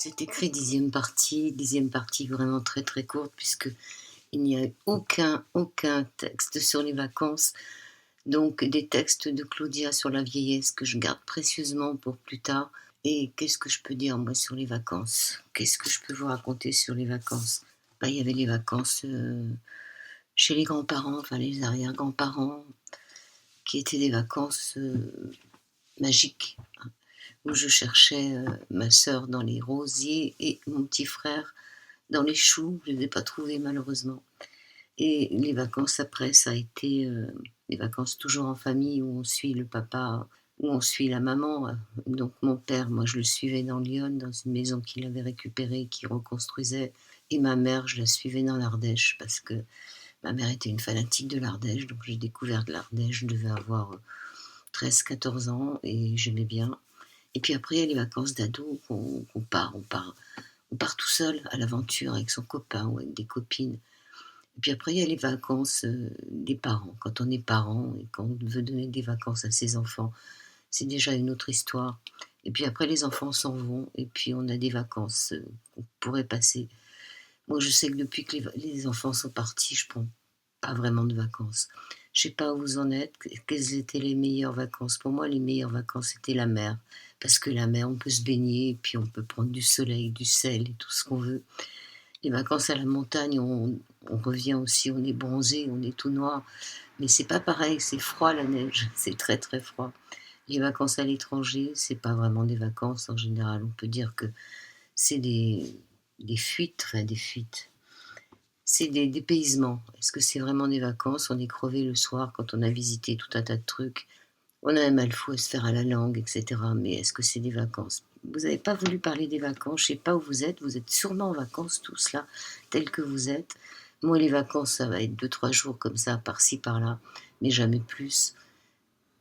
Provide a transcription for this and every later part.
C'est écrit dixième partie vraiment très très courte puisque il n'y a aucun texte sur les vacances, donc des textes de Claudia sur la vieillesse que je garde précieusement pour plus tard. Et qu'est-ce que je peux dire moi sur les vacances? Qu'est-ce que je peux vous raconter sur les vacances? Bah, il y avait les vacances chez les grands-parents, enfin les arrière-grands-parents, qui étaient des vacances magiques, hein, où je cherchais ma sœur dans les rosiers et mon petit frère dans les choux. Je ne les ai pas trouvés malheureusement. Et les vacances après, ça a été des vacances toujours en famille où on suit le papa, où on suit la maman. Donc mon père, moi je le suivais dans Lyon, dans une maison qu'il avait récupérée, qu'il reconstruisait. Et ma mère, je la suivais dans l'Ardèche parce que ma mère était une fanatique de l'Ardèche. Donc j'ai découvert de l'Ardèche, je devais avoir 13-14 ans et j'aimais bien. Et puis après, il y a les vacances d'ado qu'on part. On part tout seul à l'aventure avec son copain ou avec des copines. Et puis après, il y a les vacances des parents. Quand on est parent et qu'on veut donner des vacances à ses enfants, c'est déjà une autre histoire. Et puis après, les enfants s'en vont et puis on a des vacances qu'on pourrait passer. Moi, je sais que depuis que les enfants sont partis, je prends pas vraiment de vacances. Je sais pas où vous en êtes, quelles étaient les meilleures vacances. Pour moi, les meilleures vacances, c'était la mer. Parce que la mer, on peut se baigner, et puis on peut prendre du soleil, du sel et tout ce qu'on veut. Les vacances à la montagne, on revient aussi, on est bronzé, on est tout noir. Mais c'est pas pareil, c'est froid la neige, c'est très très froid. Les vacances à l'étranger, c'est pas vraiment des vacances en général. On peut dire que c'est des fuites, enfin des fuites. C'est des dépaysements. Est-ce que c'est vraiment des vacances? On est crevé le soir quand on a visité tout un tas de trucs. On a un mal fou à se faire à la langue, etc. Mais est-ce que c'est des vacances? Vous n'avez pas voulu parler des vacances, je ne sais pas où vous êtes sûrement en vacances tous là, tels que vous êtes. Moi, les vacances, ça va être 2-3 jours comme ça, par-ci, par-là, mais jamais plus.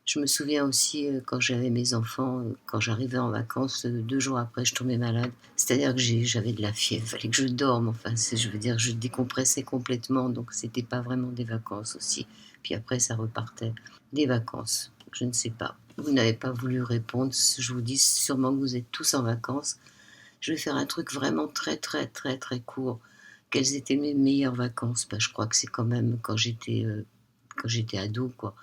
Je me souviens aussi quand j'avais mes enfants, quand j'arrivais en vacances, 2 jours après, je tombais malade. C'est-à-dire que j'avais de la fièvre, il fallait que je dorme, enfin, je veux dire, je décompressais complètement, donc c'était pas vraiment des vacances aussi. Puis après, ça repartait. Des vacances, je ne sais pas. Vous n'avez pas voulu répondre, je vous dis sûrement que vous êtes tous en vacances. Je vais faire un truc vraiment très très très très court. Quelles étaient mes meilleures vacances? Bah, je crois que c'est quand même quand j'étais ado, quoi,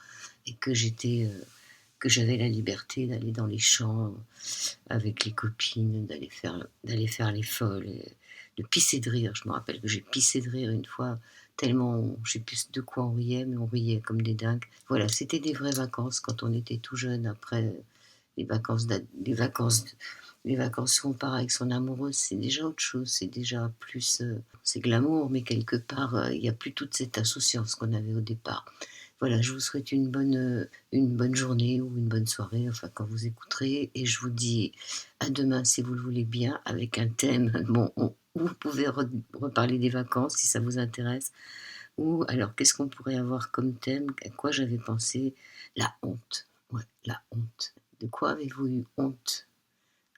et que j'avais la liberté d'aller dans les champs avec les copines, d'aller faire les folles, et de pisser de rire. Je me rappelle que j'ai pissé de rire une fois, tellement, je sais plus de quoi on riait, mais on riait comme des dingues. Voilà, c'était des vraies vacances quand on était tout jeune. Après, les vacances où on part avec son amoureuse, c'est déjà autre chose, c'est déjà plus, c'est glamour, mais quelque part, il n'y a plus toute cette insouciance qu'on avait au départ. Voilà, je vous souhaite une bonne journée ou une bonne soirée, enfin quand vous écouterez, et je vous dis à demain si vous le voulez bien, avec un thème. Bon, vous pouvez reparler des vacances si ça vous intéresse, ou alors qu'est-ce qu'on pourrait avoir comme thème, à quoi j'avais pensé? La honte. Ouais, la honte. De quoi avez-vous eu honte?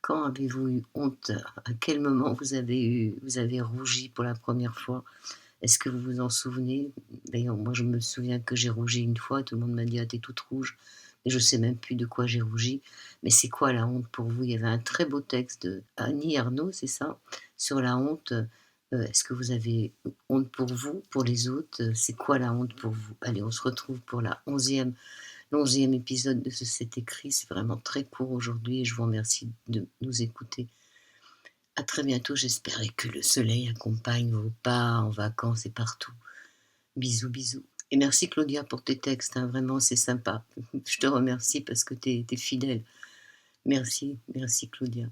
Quand avez-vous eu honte? À quel moment vous avez rougi pour la première fois? Est-ce que vous vous en souvenez? D'ailleurs, moi, je me souviens que j'ai rougi une fois, tout le monde m'a dit: «Ah, tu toute rouge», et je sais même plus de quoi j'ai rougi. Mais c'est quoi la honte pour vous? Il y avait un très beau texte de Annie Ernaux, c'est ça? Sur la honte. Est-ce que vous avez honte pour vous, pour les autres? C'est quoi la honte pour vous? Allez, on se retrouve pour l'11e épisode de cet écrit. C'est vraiment très court aujourd'hui et je vous remercie de nous écouter. À très bientôt, j'espère, et que le soleil accompagne vos pas en vacances et partout. Bisous, bisous. Et merci Claudia pour tes textes, hein, vraiment c'est sympa. Je te remercie parce que t'es fidèle. Merci, merci Claudia.